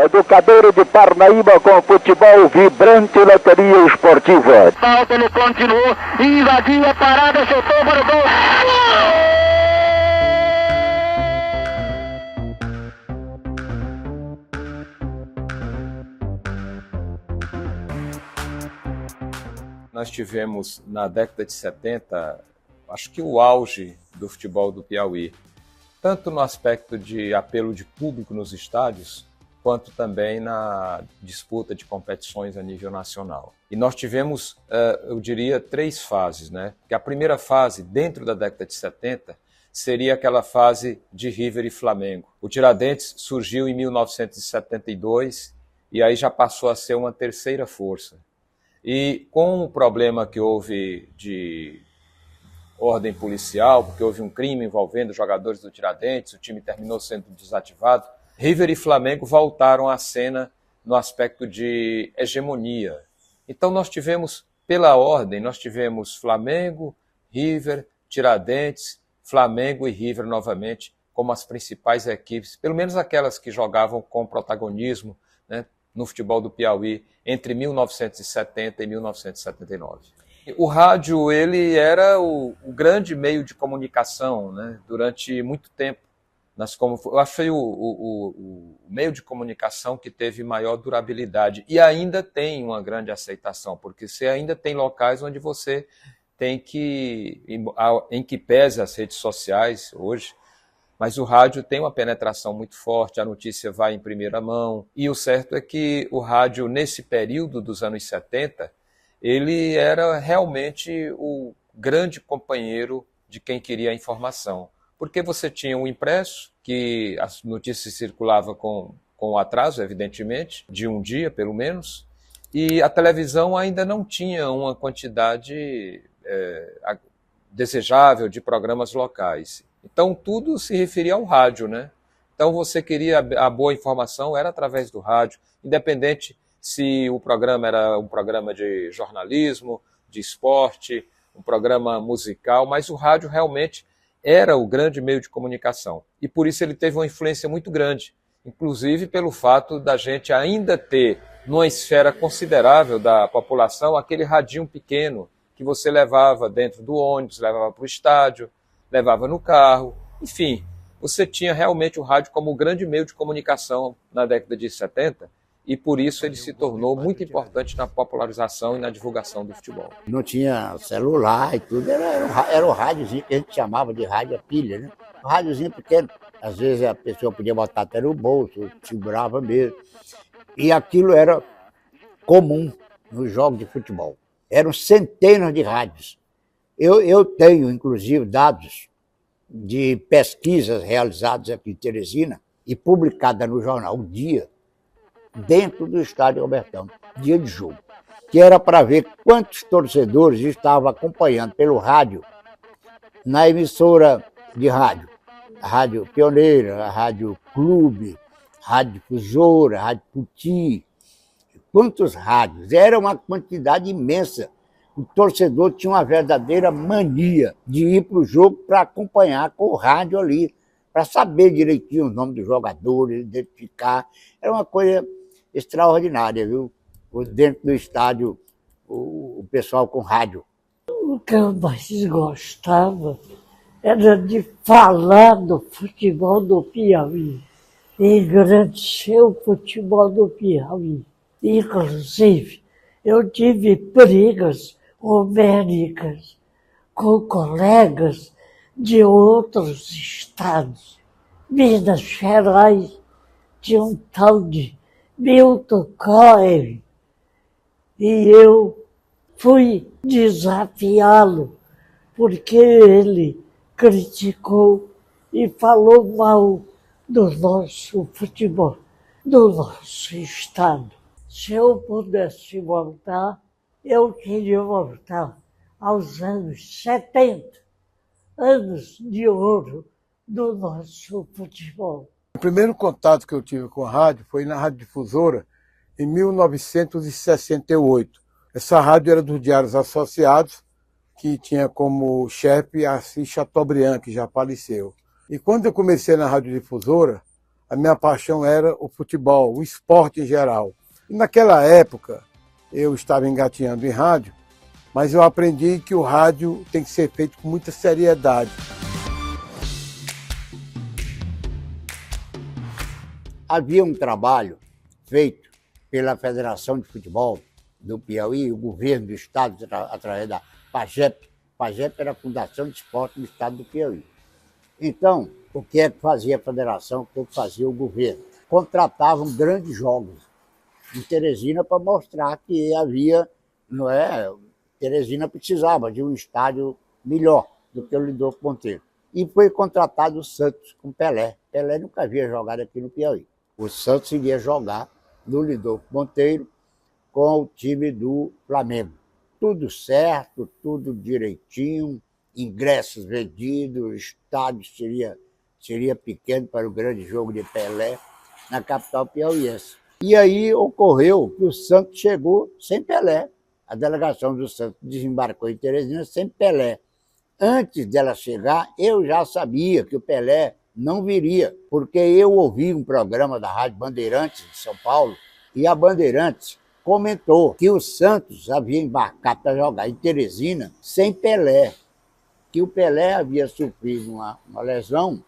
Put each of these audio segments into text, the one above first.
Educadora de Parnaíba com futebol vibrante e loteria esportiva. Falta, ele continuou, invadiu a parada, chutou para o gol. Nós tivemos, na década de 70, acho que o auge do futebol do Piauí, tanto no aspecto de apelo de público nos estádios, quanto também na disputa de competições a nível nacional. E nós tivemos, eu diria, 3 fases, né? Que a primeira fase, dentro da década de 70, seria aquela fase de River e Flamengo. O Tiradentes surgiu em 1972 e aí já passou a ser uma terceira força. E com o problema que houve de ordem policial, porque houve um crime envolvendo jogadores do Tiradentes, o time terminou sendo desativado, River e Flamengo voltaram à cena no aspecto de hegemonia. Então nós tivemos, pela ordem, nós tivemos Flamengo, River, Tiradentes, Flamengo e River novamente como as principais equipes, pelo menos aquelas que jogavam com protagonismo, né, no futebol do Piauí entre 1970 e 1979. O rádio ele era o grande meio de comunicação, né, durante muito tempo. Eu achei o meio de comunicação que teve maior durabilidade e ainda tem uma grande aceitação, porque você ainda tem locais onde você tem que, em que pese as redes sociais hoje, mas o rádio tem uma penetração muito forte, a notícia vai em primeira mão, e o certo é que o rádio, nesse período dos anos 70, ele era realmente o grande companheiro de quem queria a informação. Porque você tinha o impresso, que as notícias circulavam com atraso, evidentemente, de um dia pelo menos, e a televisão ainda não tinha uma quantidade desejável de programas locais. Então tudo se referia ao rádio, né? Então você queria a boa informação, era através do rádio, independente se o programa era um programa de jornalismo, de esporte, um programa musical, mas o rádio realmente era o grande meio de comunicação. E por isso ele teve uma influência muito grande, inclusive pelo fato da gente ainda ter, numa esfera considerável da população, aquele radinho pequeno que você levava dentro do ônibus, levava para o estádio, levava no carro, enfim, você tinha realmente o rádio como o grande meio de comunicação na década de 70, e por isso ele se tornou muito importante na popularização e na divulgação do futebol. Não tinha celular e tudo, era o rádiozinho que a gente chamava de rádio a pilha, né? Um rádiozinho pequeno, às vezes a pessoa podia botar até no bolso, segurava mesmo. E aquilo era comum nos jogos de futebol. Eram centenas de rádios. Eu tenho, inclusive, dados de pesquisas realizadas aqui em Teresina e publicadas no jornal O Dia, dentro do estádio Albertão, dia de jogo, que era para ver quantos torcedores estavam acompanhando pelo rádio, na emissora de rádio, a Rádio Pioneira, a Rádio Clube, a Rádio Difusora, a Rádio Puti, quantos rádios, era uma quantidade imensa. O torcedor tinha uma verdadeira mania de ir para o jogo para acompanhar com o rádio ali, para saber direitinho o nome dos jogadores, identificar. Era uma coisa extraordinária, viu? Dentro do estádio, o pessoal com rádio. O que eu mais gostava era de falar do futebol do Piauí, engrandecer o futebol do Piauí. Inclusive, eu tive brigas homéricas com colegas de outros estados. Minas Gerais tinha um tal de Milton Cohen, e eu fui desafiá-lo, porque ele criticou e falou mal do nosso futebol, do nosso estado. Se eu pudesse voltar, eu queria voltar aos anos 70, anos de ouro do nosso futebol. O primeiro contato que eu tive com a rádio foi na Rádio Difusora, em 1968. Essa rádio era dos Diários Associados, que tinha como chefe Assis Chateaubriand, que já faleceu. E quando eu comecei na Rádio Difusora, a minha paixão era o futebol, o esporte em geral. E naquela época, eu estava engatinhando em rádio, mas eu aprendi que o rádio tem que ser feito com muita seriedade. Havia um trabalho feito pela Federação de Futebol do Piauí, o governo do estado, através da PAGEP. PAGEP era a Fundação de Esporte do Estado do Piauí. Então, o que é que fazia a federação, o que é que fazia o governo? Contratavam grandes jogos em Teresina para mostrar que havia, não é, Teresina precisava de um estádio melhor do que o Lidolfo Monteiro. E foi contratado o Santos com Pelé. Pelé nunca havia jogado aqui no Piauí. O Santos iria jogar no Lidolfo Monteiro com o time do Flamengo. Tudo certo, tudo direitinho, ingressos vendidos, o estádio seria pequeno para o grande jogo de Pelé na capital piauiense. E aí ocorreu que o Santos chegou sem Pelé. A delegação do Santos desembarcou em Teresina sem Pelé. Antes dela chegar, eu já sabia que o Pelé não viria, porque eu ouvi um programa da Rádio Bandeirantes de São Paulo e a Bandeirantes comentou que o Santos havia embarcado para jogar em Teresina sem Pelé, que o Pelé havia sofrido uma lesão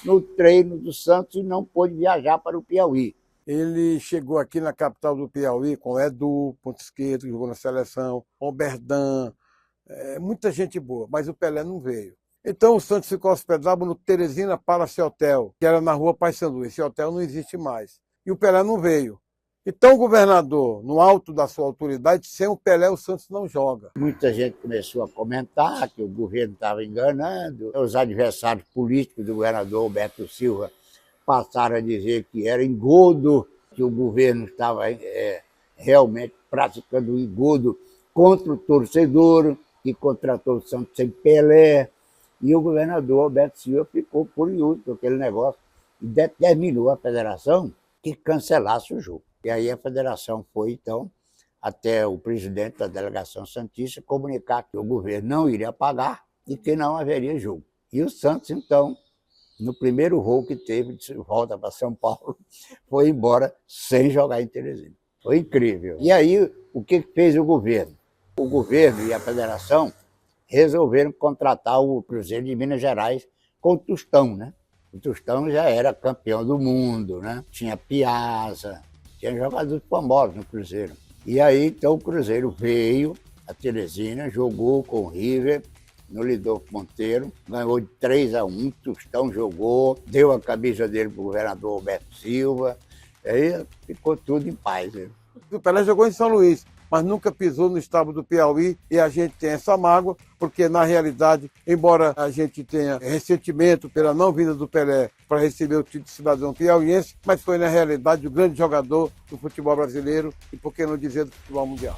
no treino do Santos e não pôde viajar para o Piauí. Ele chegou aqui na capital do Piauí com Edu, ponto esquerdo, que jogou na seleção, Oberdan, muita gente boa, mas o Pelé não veio. Então o Santos ficou hospedado no Teresina Palace Hotel, que era na rua Paissandu. Esse hotel não existe mais. E o Pelé não veio. Então o governador, no alto da sua autoridade, sem o Pelé o Santos não joga. Muita gente começou a comentar que o governo estava enganando. Os adversários políticos do governador Alberto Silva passaram a dizer que era engodo, que o governo estava realmente praticando engodo contra o torcedor, que contratou o Santos sem Pelé. E o governador Alberto Silva ficou furioso com aquele negócio e determinou à federação que cancelasse o jogo. E aí a federação foi, então, até o presidente da delegação santista comunicar que o governo não iria pagar e que não haveria jogo. E o Santos, então, no primeiro voo que teve de volta para São Paulo, foi embora sem jogar em Teresina. Foi incrível. E aí, o que fez o governo? O governo e a federação resolveram contratar o Cruzeiro de Minas Gerais com o Tostão, né? O Tostão já era campeão do mundo, né? Tinha Piazza, tinha jogadores famosos no Cruzeiro. E aí, então, o Cruzeiro veio a Teresina, jogou com o River no Lidolfo Monteiro, ganhou de 3-1, Tostão jogou, deu a camisa dele para o governador Alberto Silva, aí ficou tudo em paz. Né? O Pelé jogou em São Luís, mas nunca pisou no estado do Piauí, e a gente tem essa mágoa, porque na realidade, embora a gente tenha ressentimento pela não vinda do Pelé para receber o título de cidadão piauiense, mas foi na realidade o grande jogador do futebol brasileiro e, por que não dizer, do futebol mundial.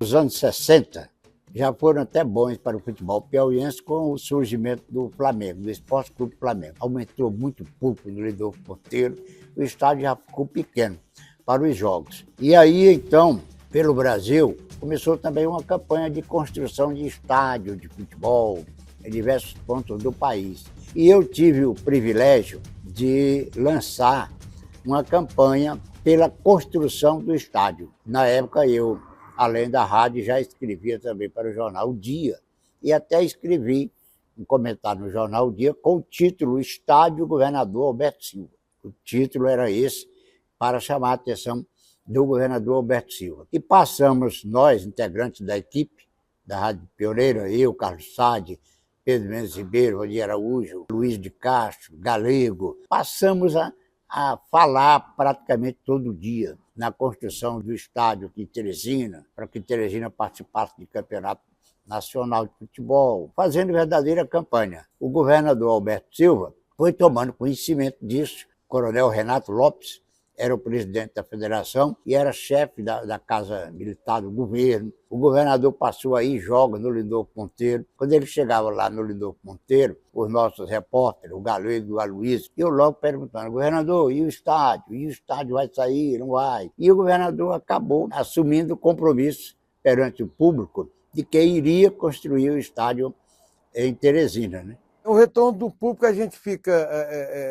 Os anos 60 já foram até bons para o futebol piauiense com o surgimento do Flamengo, do Esporte Clube Flamengo. Aumentou muito o público no Lidolfo Monteiro, o estádio já ficou pequeno para os jogos. E aí, então, pelo Brasil, começou também uma campanha de construção de estádio de futebol em diversos pontos do país. E eu tive o privilégio de lançar uma campanha pela construção do estádio. Na época, eu, além da rádio, já escrevia também para o jornal O Dia, e até escrevi um comentário no jornal O Dia com o título Estádio Governador Alberto Silva. O título era esse, para chamar a atenção do governador Alberto Silva. E passamos, nós, integrantes da equipe da Rádio Pioneira, eu, Carlos Sade, Pedro Mendes Ribeiro, Rodi Araújo, Luiz de Castro, Galego, passamos a falar praticamente todo dia na construção do estádio aqui em Teresina, para que Teresina participasse de campeonato nacional de futebol, fazendo verdadeira campanha. O governador Alberto Silva foi tomando conhecimento disso. O coronel Renato Lopes era o presidente da federação e era chefe da Casa Militar do governo. O governador passou aí jogos no Lidolfo Monteiro. Quando ele chegava lá no Lidolfo Monteiro, os nossos repórteres, o Galego e o Aloysio, eu logo perguntando, governador, e o estádio? E o estádio vai sair? Não vai? E o governador acabou assumindo o compromisso perante o público de que iria construir o estádio em Teresina, né? O retorno do público a gente fica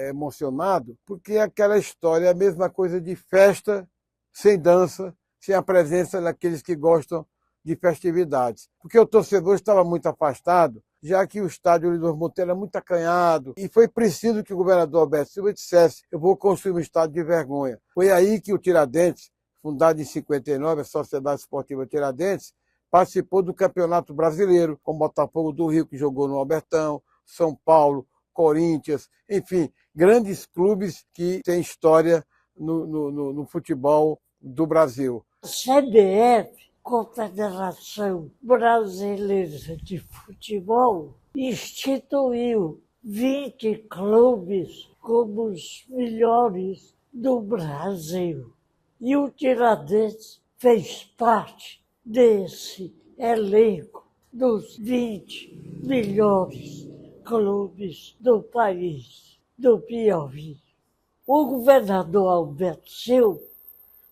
emocionado, porque é aquela história, é a mesma coisa de festa sem dança, sem a presença daqueles que gostam de festividades. Porque o torcedor estava muito afastado, já que o estádio Líder Monteiro era muito acanhado, e foi preciso que o governador Alberto Silva dissesse: eu vou construir um estádio de vergonha. Foi aí que o Tiradentes, fundado em 59, a Sociedade Esportiva Tiradentes, participou do Campeonato Brasileiro, com o Botafogo do Rio, que jogou no Albertão, São Paulo, Corinthians, enfim, grandes clubes que têm história no futebol do Brasil. CBF, Confederação Brasileira de Futebol, instituiu 20 clubes como os melhores do Brasil. E o Tiradentes fez parte desse elenco dos 20 melhores clubes do país, do Piauí. O governador Alberto Silva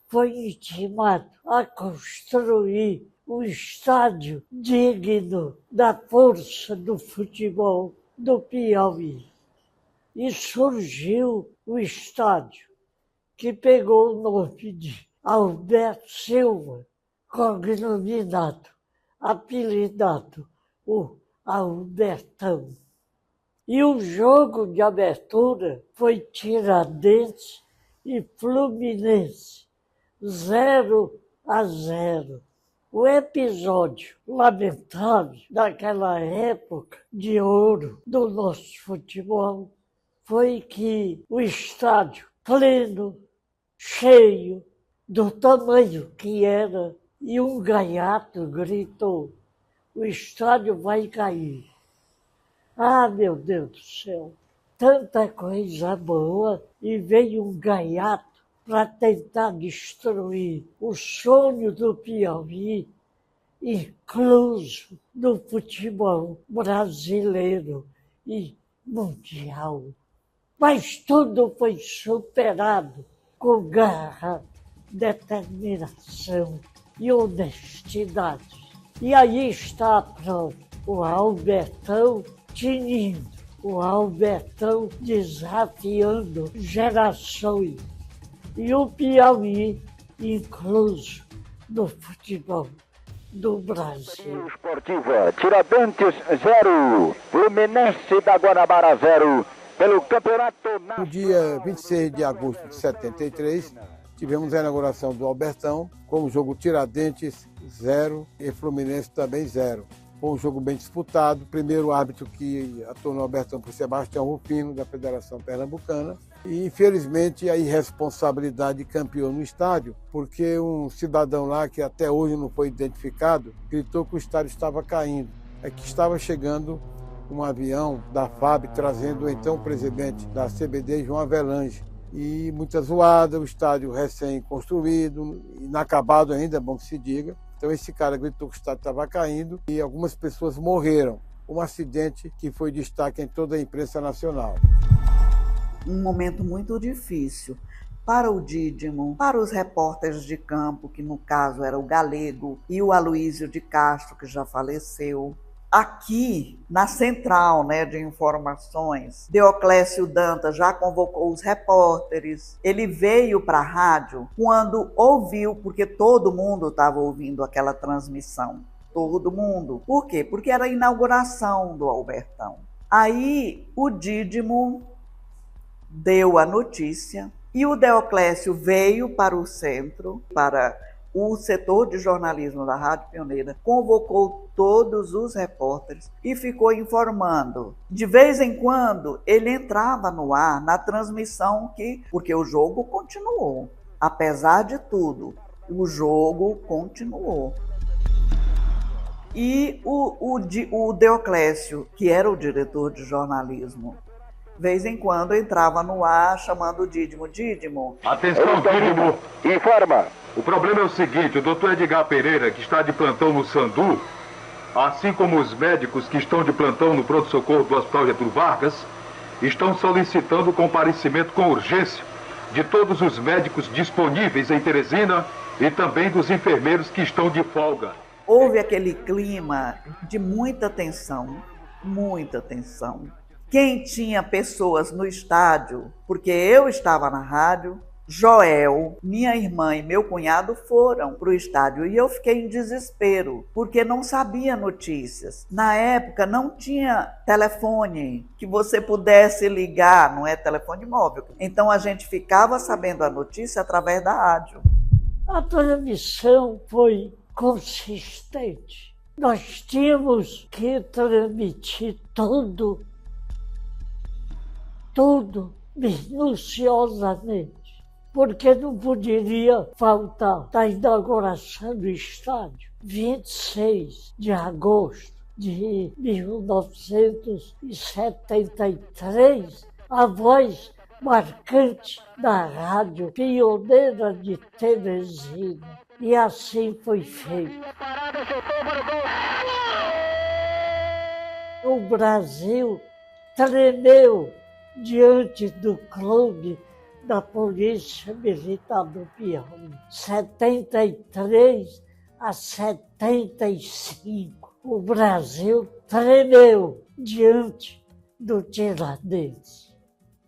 foi intimado a construir um estádio digno da força do futebol do Piauí. E surgiu o estádio, que pegou o nome de Alberto Silva, cognominado, apelidado o Albertão. E o jogo de abertura foi Tiradentes e Fluminense, 0-0. O episódio lamentável daquela época de ouro do nosso futebol foi que o estádio pleno, cheio, do tamanho que era, e um gaiato gritou: o estádio vai cair. Ah, meu Deus do céu, tanta coisa boa, e veio um gaiato para tentar destruir o sonho do Piauí, incluso do futebol brasileiro e mundial. Mas tudo foi superado com garra, determinação e honestidade. E aí está a prova, o Albertão tinindo, o Albertão desafiando gerações, e o Piauí incluso no futebol do Brasil. Esportiva, Tiradentes 0, Fluminense da Guanabara 0, pelo Campeonato Nacional. No dia 26 de agosto de 73, tivemos a inauguração do Albertão, com o jogo Tiradentes 0 e Fluminense também 0. Foi um jogo bem disputado. O primeiro árbitro que atuou no Albertão foi Sebastião Rufino, da Federação Pernambucana. E, infelizmente, a irresponsabilidade campeou no estádio, porque um cidadão lá, que até hoje não foi identificado, gritou que o estádio estava caindo. É que estava chegando um avião da FAB trazendo então o presidente da CBD, João Avelange. E muita zoada, o estádio recém-construído, inacabado ainda, é bom que se diga. Então esse cara gritou que o estádio estava caindo e algumas pessoas morreram. Um acidente que foi destaque em toda a imprensa nacional. Um momento muito difícil para o Dídimo, para os repórteres de campo, que no caso era o Galego e o Aloísio de Castro, que já faleceu. Aqui, na central, de informações, Deoclésio Dantas já convocou os repórteres. Ele veio para a rádio quando ouviu, porque todo mundo estava ouvindo aquela transmissão. Todo mundo. Por quê? Porque era a inauguração do Albertão. Aí o Dídimo deu a notícia e o Deoclésio veio para o centro, para o setor de jornalismo da Rádio Pioneira, convocou todos os repórteres e ficou informando. De vez em quando, ele entrava no ar na transmissão, porque o jogo continuou. Apesar de tudo, o jogo continuou. E o Deoclésio, que era o diretor de jornalismo, de vez em quando entrava no ar chamando o Dídimo. Dídimo. Atenção, Dídimo. Informa. O problema é o seguinte: o doutor Edgar Pereira, que está de plantão no Sandu, assim como os médicos que estão de plantão no pronto-socorro do Hospital Getúlio Vargas, estão solicitando o comparecimento com urgência de todos os médicos disponíveis em Teresina e também dos enfermeiros que estão de folga. Houve aquele clima de muita tensão, Quem tinha pessoas no estádio, porque eu estava na rádio, Joel, minha irmã e meu cunhado foram para o estádio e eu fiquei em desespero, porque não sabia notícias. Na época não tinha telefone que você pudesse ligar, não é telefone móvel. Então a gente ficava sabendo a notícia através da rádio. A transmissão foi consistente. Nós tínhamos que transmitir tudo minuciosamente, porque não poderia faltar da inauguração do estádio, 26 de agosto de 1973, a voz marcante da rádio pioneira de Teresina. E assim foi feito. O Brasil tremeu diante do clube da Polícia Militar do Piauí. 73 a 75. O Brasil tremeu diante do Tiradentes.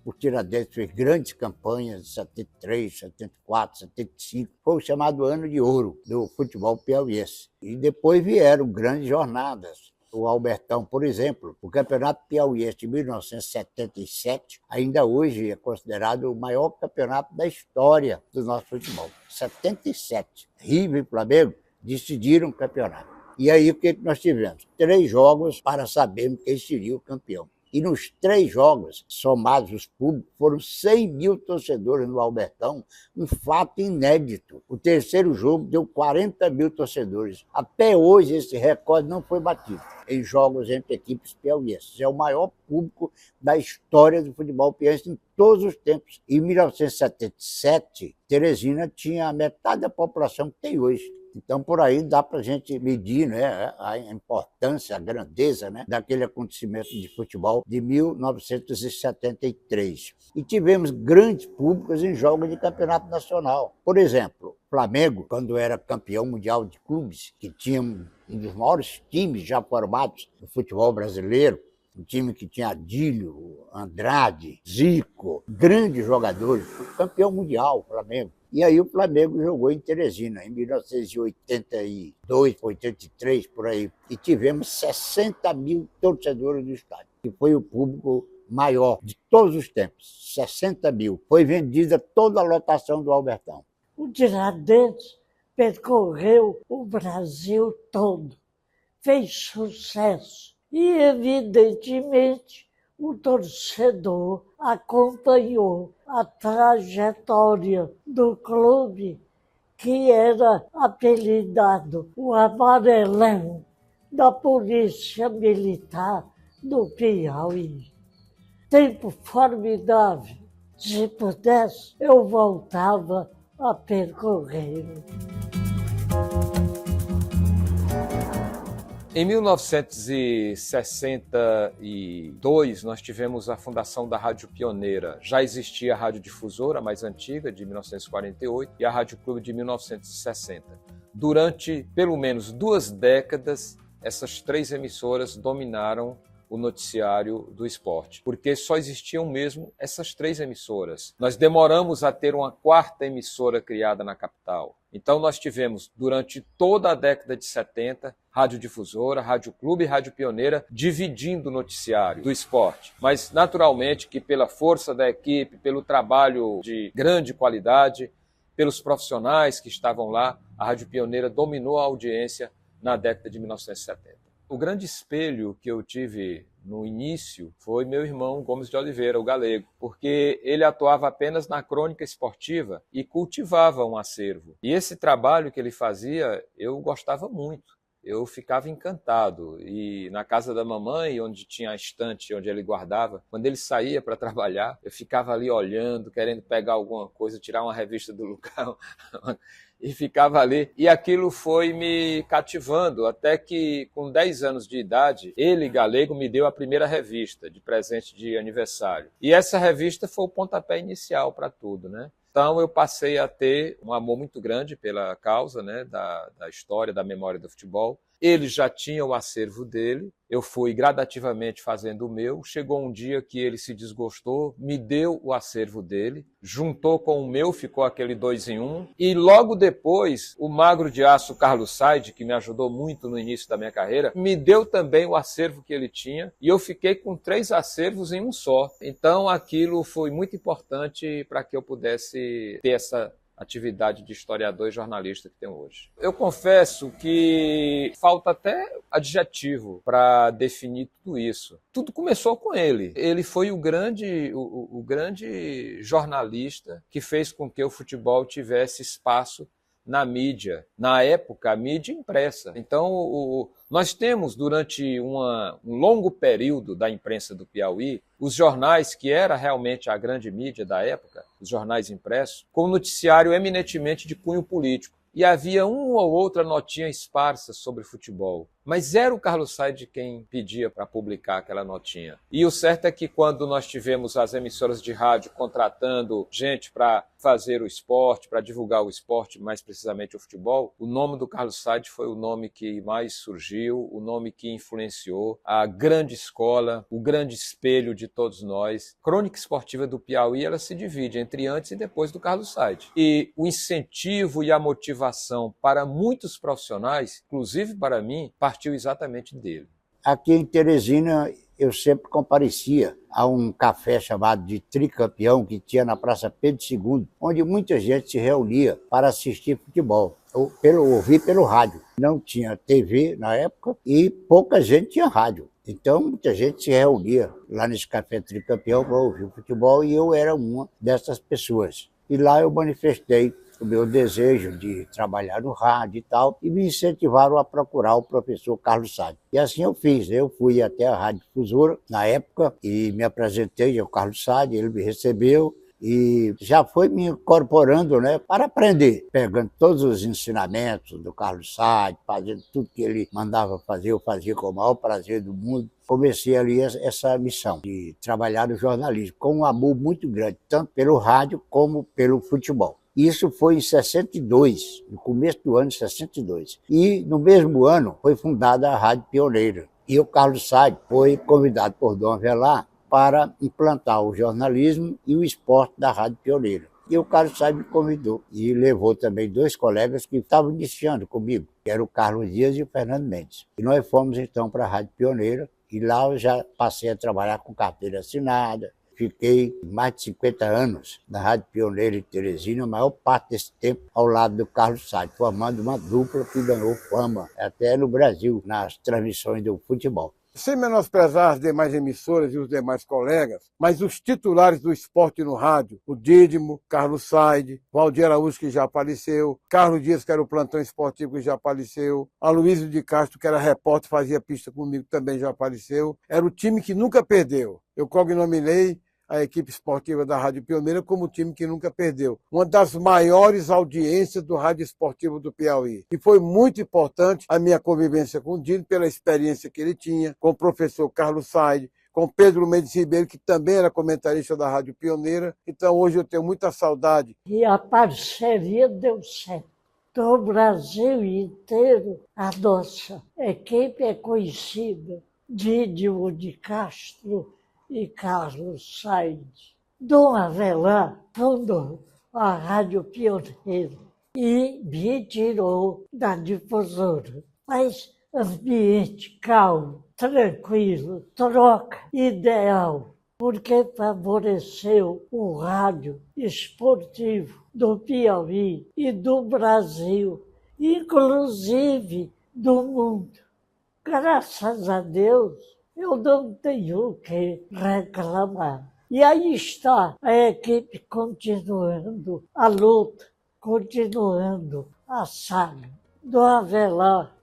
O Tiradentes fez grandes campanhas de 73, 74, 75. Foi o chamado Ano de Ouro do futebol piauiense. E depois vieram grandes jornadas. O Albertão, por exemplo, o Campeonato Piauiense de 1977, ainda hoje é considerado o maior campeonato da história do nosso futebol. 77. River e Flamengo decidiram o campeonato. E aí o que nós tivemos? 3 jogos para sabermos quem seria o campeão. E nos 3 jogos, somados os públicos, foram 100 mil torcedores no Albertão, um fato inédito. O terceiro jogo deu 40 mil torcedores. Até hoje esse recorde não foi batido em jogos entre equipes piauienses. É o maior público da história do futebol piauiense em todos os tempos. Em 1977, Teresina tinha a metade da população que tem hoje. Então, por aí dá para a gente medir, né, a importância, a grandeza, né, daquele acontecimento de futebol de 1973. E tivemos grandes públicos em jogos de campeonato nacional. Por exemplo, Flamengo, quando era campeão mundial de clubes, que tinha um dos maiores times já formados no futebol brasileiro, um time que tinha Adílio, Andrade, Zico, grandes jogadores, campeão mundial, Flamengo. E aí o Flamengo jogou em Teresina, em 1982, 83, por aí. E tivemos 60 mil torcedores do estádio, que foi o público maior de todos os tempos, 60 mil. Foi vendida toda a lotação do Albertão. O Tiradentes percorreu o Brasil todo, fez sucesso e, evidentemente, o torcedor acompanhou a trajetória do clube, que era apelidado o Amarelão da Polícia Militar do Piauí. Tempo formidável. Se pudesse, eu voltava a percorrer. Em 1962, nós tivemos a fundação da Rádio Pioneira. Já existia a Rádio Difusora, mais antiga, de 1948, e a Rádio Clube de 1960. Durante pelo menos 2 décadas, essas 3 emissoras dominaram o noticiário do esporte, porque só existiam mesmo essas 3 emissoras. Nós demoramos a ter uma 4ª emissora criada na capital. Então nós tivemos, durante toda a década de 70, Rádio Difusora, Rádio Clube e Rádio Pioneira dividindo o noticiário do esporte. Mas naturalmente que pela força da equipe, pelo trabalho de grande qualidade, pelos profissionais que estavam lá, a Rádio Pioneira dominou a audiência na década de 1970. O grande espelho que eu tive no início foi meu irmão Gomes de Oliveira, o Galego, porque ele atuava apenas na crônica esportiva e cultivava um acervo. E esse trabalho que ele fazia, eu gostava muito. Eu ficava encantado. E na casa da mamãe, onde tinha a estante onde ele guardava, quando ele saía para trabalhar, eu ficava ali olhando, querendo pegar alguma coisa, tirar uma revista do lugar, e ficava ali. E aquilo foi me cativando, até que com 10 anos de idade, ele, Galego, me deu a primeira revista de presente de aniversário. E essa revista foi o pontapé inicial para tudo, né? Então eu passei a ter um amor muito grande pela causa, né, da história, da memória do futebol. Ele já tinha o acervo dele, eu fui gradativamente fazendo o meu. Chegou um dia que ele se desgostou, me deu o acervo dele, juntou com o meu, ficou aquele 2 em 1. E logo depois, o magro de aço Carlos Said, que me ajudou muito no início da minha carreira, me deu também o acervo que ele tinha, e eu fiquei com 3 acervos em um só. Então aquilo foi muito importante para que eu pudesse ter essa atividade de historiador e jornalista que tenho hoje. Eu confesso que falta até adjetivo para definir tudo isso. Tudo começou com ele. Ele foi o grande jornalista que fez com que o futebol tivesse espaço na mídia. Na época, a mídia impressa. Então, nós temos, durante um longo período da imprensa do Piauí, os jornais, que era realmente a grande mídia da época, os jornais impressos, com um noticiário eminentemente de cunho político. E havia uma ou outra notinha esparsa sobre futebol. Mas era o Carlos Said quem pedia para publicar aquela notinha. E o certo é que quando nós tivemos as emissoras de rádio contratando gente para fazer o esporte, para divulgar o esporte, mais precisamente o futebol, o nome do Carlos Said foi o nome que mais surgiu, o nome que influenciou a grande escola, o grande espelho de todos nós. Crônica Esportiva do Piauí, ela se divide entre antes e depois do Carlos Said. E o incentivo e a motivação para muitos profissionais, inclusive para mim, partiu exatamente dele. Aqui em Teresina, eu sempre comparecia a um café chamado de Tricampeão, que tinha na Praça Pedro II, onde muita gente se reunia para assistir futebol, ou ouvir pelo rádio. Não tinha TV na época e pouca gente tinha rádio. Então, muita gente se reunia lá nesse café Tricampeão para ouvir o futebol, e eu era uma dessas pessoas. E lá eu manifestei o meu desejo de trabalhar no rádio e tal, e me incentivaram a procurar o professor Carlos Said. E assim eu fiz. Eu fui até a Rádio Difusora, na época, e me apresentei ao Carlos Said, ele me recebeu, e já foi me incorporando, né, para aprender, pegando todos os ensinamentos do Carlos Said, fazendo tudo que ele mandava fazer, eu fazia com o maior prazer do mundo. Comecei ali essa missão de trabalhar no jornalismo, com um amor muito grande, tanto pelo rádio como pelo futebol. Isso foi em 62, no começo do ano de 62. E no mesmo ano foi fundada a Rádio Pioneira. E o Carlos Said foi convidado por Dom Avelar para implantar o jornalismo e o esporte da Rádio Pioneira. E o Carlos Said me convidou e levou também 2 colegas que estavam iniciando comigo, que eram o Carlos Dias e o Fernando Mendes. E nós fomos então para a Rádio Pioneira, e lá eu já passei a trabalhar com carteira assinada. Fiquei mais de 50 anos na Rádio Pioneira em Teresina, a maior parte desse tempo ao lado do Carlos Said, formando uma dupla que ganhou fama até no Brasil, nas transmissões do futebol. Sem menosprezar as demais emissoras e os demais colegas, mas os titulares do esporte no rádio, o Dídimo, Carlos Said, Valdir Araújo, que já faleceu, Carlos Dias, que era o plantão esportivo, que já faleceu, Aloísio de Castro, que era repórter, fazia pista comigo, também já faleceu. Era o time que nunca perdeu. Eu cognominei a equipe esportiva da Rádio Pioneira como o time que nunca perdeu. Uma das maiores audiências do rádio esportivo do Piauí. E foi muito importante a minha convivência com o Dino, pela experiência que ele tinha, com o professor Carlos Said, com Pedro Mendes Ribeiro, que também era comentarista da Rádio Pioneira. Então hoje eu tenho muita saudade. E a parceria deu certo. Do Brasil inteiro, a nossa equipe é conhecida. Dídimo de Castro e Carlos Said. Dom Avelar fundou a Rádio Pioneira e me tirou da difusora. Mas ambiente calmo, tranquilo, troca ideal, porque favoreceu o rádio esportivo do Piauí e do Brasil, inclusive do mundo. Graças a Deus, eu não tenho o que reclamar. E aí está a equipe continuando a luta, continuando a saga do Avelar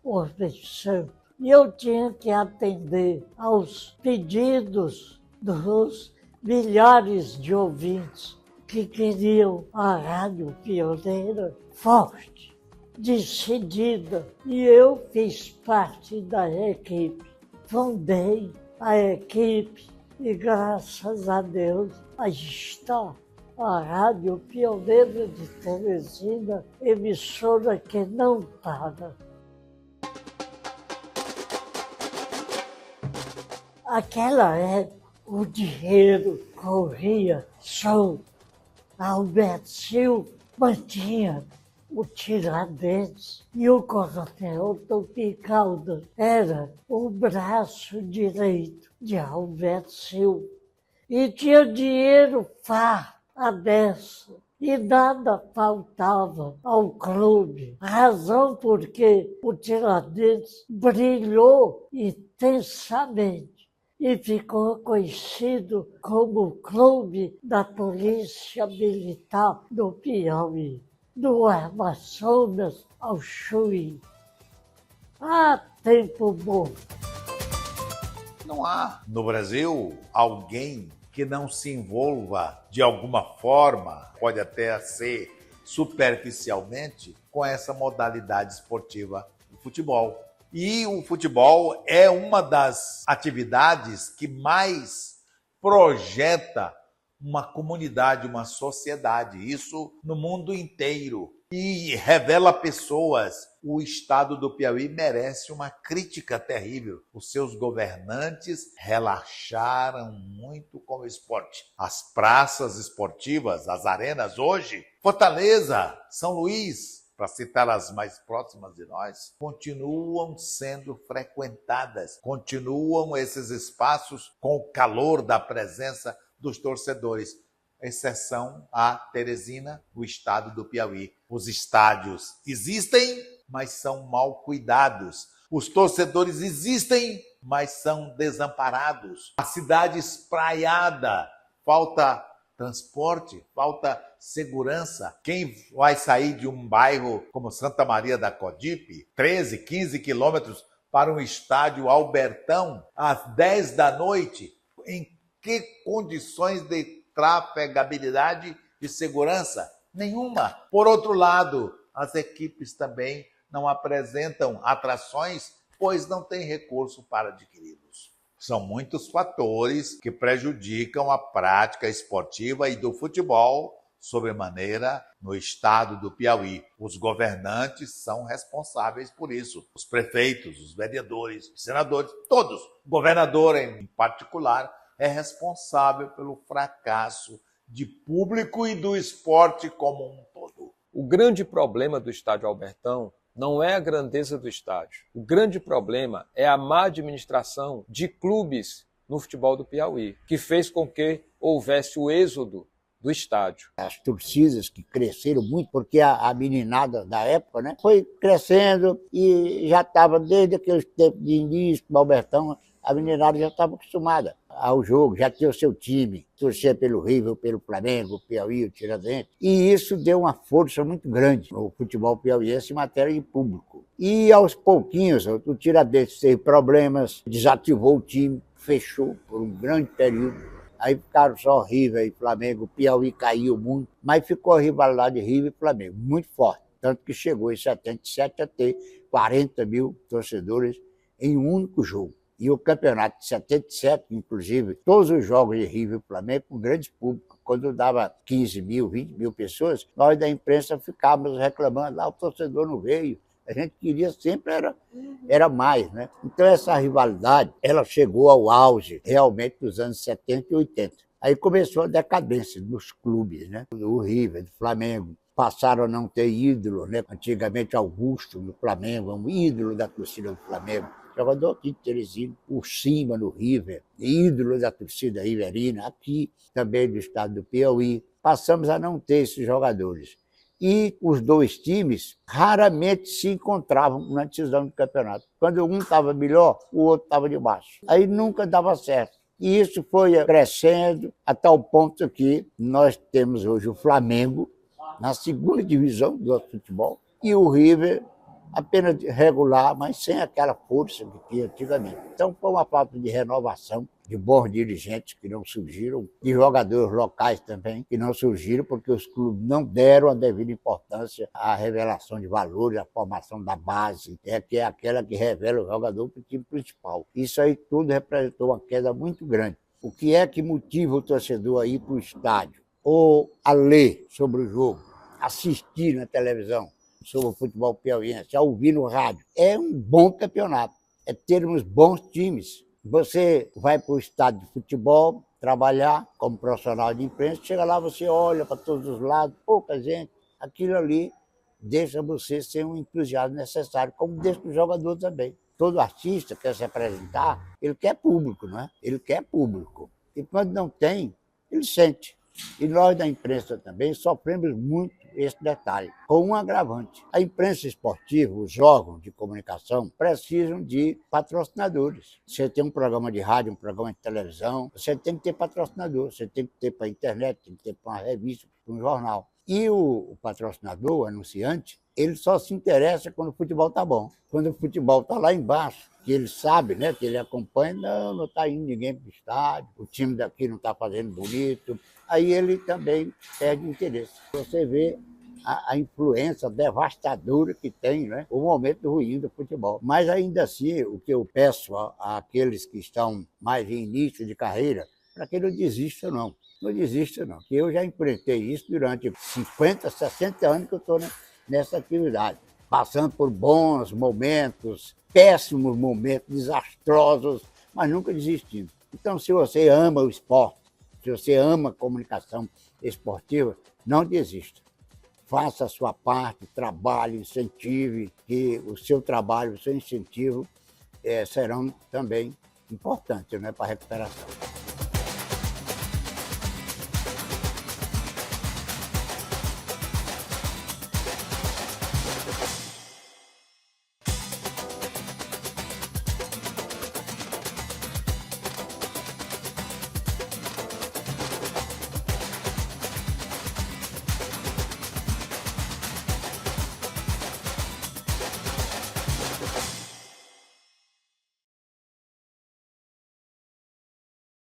Santo. E eu tinha que atender aos pedidos dos milhares de ouvintes que queriam a Rádio Pioneira forte, decidida. E eu fiz parte da equipe. Fundei a equipe e, graças a Deus, aí está a Rádio Pioneira de Teresina, emissora que não para. Aquela época, o dinheiro corria solto. Alberto Silva mantinha o Tiradentes e o coronel Tupi Caldas era o braço direito de Alberto Silva. E tinha dinheiro farto a dessa. E nada faltava ao clube. Razão porque o Tiradentes brilhou intensamente e ficou conhecido como o Clube da Polícia Militar do Piauí, do Amazonas ao Chuí. Ah, tempo bom! Não há no Brasil alguém que não se envolva de alguma forma, pode até ser superficialmente, com essa modalidade esportiva do futebol. E o futebol é uma das atividades que mais projeta uma comunidade, uma sociedade, isso no mundo inteiro. E revela pessoas. O estado do Piauí merece uma crítica terrível. Os seus governantes relaxaram muito com o esporte. As praças esportivas, as arenas hoje, Fortaleza, São Luís, para citar as mais próximas de nós, continuam sendo frequentadas, continuam esses espaços com o calor da presença dos torcedores, exceção a Teresina, o estado do Piauí. Os estádios existem, mas são mal cuidados. Os torcedores existem, mas são desamparados. A cidade espraiada, falta transporte, falta segurança. Quem vai sair de um bairro como Santa Maria da Codipe, 13, 15 quilômetros para um estádio Albertão, às 10 da noite, em que condições de trafegabilidade e segurança? Nenhuma. Por outro lado, as equipes também não apresentam atrações, pois não têm recurso para adquiri-los. São muitos fatores que prejudicam a prática esportiva e do futebol, sobremaneira, no estado do Piauí. Os governantes são responsáveis por isso. Os prefeitos, os vereadores, os senadores, todos. O governador, em particular, é responsável pelo fracasso de público e do esporte como um todo. O grande problema do estádio Albertão não é a grandeza do estádio. O grande problema é a má administração de clubes no futebol do Piauí, que fez com que houvesse o êxodo do estádio. As torcidas que cresceram muito, porque a meninada da época, né, foi crescendo e já estava desde aqueles tempos de início do Albertão, a meninada já estava acostumada ao jogo, já tinha o seu time, torcia pelo River, pelo Flamengo, o Piauí, o Tiradentes. E isso deu uma força muito grande no futebol piauiense em matéria de público. E aos pouquinhos, o Tiradentes teve problemas, desativou o time, fechou por um grande período. Aí ficaram só River e Flamengo, o Piauí caiu muito, mas ficou a rivalidade de River e Flamengo, muito forte. Tanto que chegou em 77 a ter 40 mil torcedores em um único jogo. E o campeonato de 77, inclusive, todos os jogos de River e Flamengo com grandes públicos. Quando dava 15 mil, 20 mil pessoas, nós da imprensa ficávamos reclamando, o torcedor não veio. A gente queria sempre, era mais, né? Então essa rivalidade, ela chegou ao auge realmente nos anos 70 e 80. Aí começou a decadência dos clubes, né? Do River, do Flamengo. Passaram a não ter ídolo, né? Antigamente Augusto no Flamengo, um ídolo da torcida do Flamengo. Jogador aqui de Teresina, por cima no River, ídolo da torcida riverina, aqui também do estado do Piauí. Passamos a não ter esses jogadores. E os dois times raramente se encontravam na decisão do campeonato. Quando um estava melhor, o outro estava de baixo. Aí nunca dava certo. E isso foi crescendo a tal ponto que nós temos hoje o Flamengo na segunda divisão do nosso futebol e o River apenas regular, mas sem aquela força que tinha antigamente. Então foi uma falta de renovação, de bons dirigentes que não surgiram, de jogadores locais também que não surgiram, porque os clubes não deram a devida importância à revelação de valores, à formação da base, que é aquela que revela o jogador para o time principal. Isso aí tudo representou uma queda muito grande. O que é que motiva o torcedor a ir para o estádio? Ou a ler sobre o jogo, assistir na televisão sobre o futebol piauiense, a ouvir no rádio? É um bom campeonato, é termos bons times. Você vai para o estádio de futebol, trabalhar como profissional de imprensa, chega lá, você olha para todos os lados, pouca gente, aquilo ali deixa você ser um entusiasmo necessário, como deixa o jogador também. Todo artista quer se apresentar, ele quer público, não é? Ele quer público. E quando não tem, ele sente. E nós da imprensa também sofremos muito esse detalhe, com um agravante. A imprensa esportiva, os órgãos de comunicação, precisam de patrocinadores. Você tem um programa de rádio, um programa de televisão, você tem que ter patrocinador, você tem que ter para a internet, tem que ter para uma revista, para um jornal. E o patrocinador, o anunciante, ele só se interessa quando o futebol está bom. Quando o futebol está lá embaixo, que ele sabe, né, que ele acompanha, não está indo ninguém para o estádio, o time daqui não está fazendo bonito, aí ele também perde interesse. Você vê a influência devastadora que tem, né, o momento ruim do futebol. Mas ainda assim, o que eu peço àqueles que estão mais em início de carreira, para que não desistam, não. Não desista, não, que eu já enfrentei isso durante 50, 60 anos que eu estou nessa atividade, passando por bons momentos, péssimos momentos, desastrosos, mas nunca desistindo. Então, se você ama o esporte, se você ama a comunicação esportiva, não desista. Faça a sua parte, trabalhe, incentive, que o seu trabalho, o seu incentivo serão também importantes, né, para a recuperação.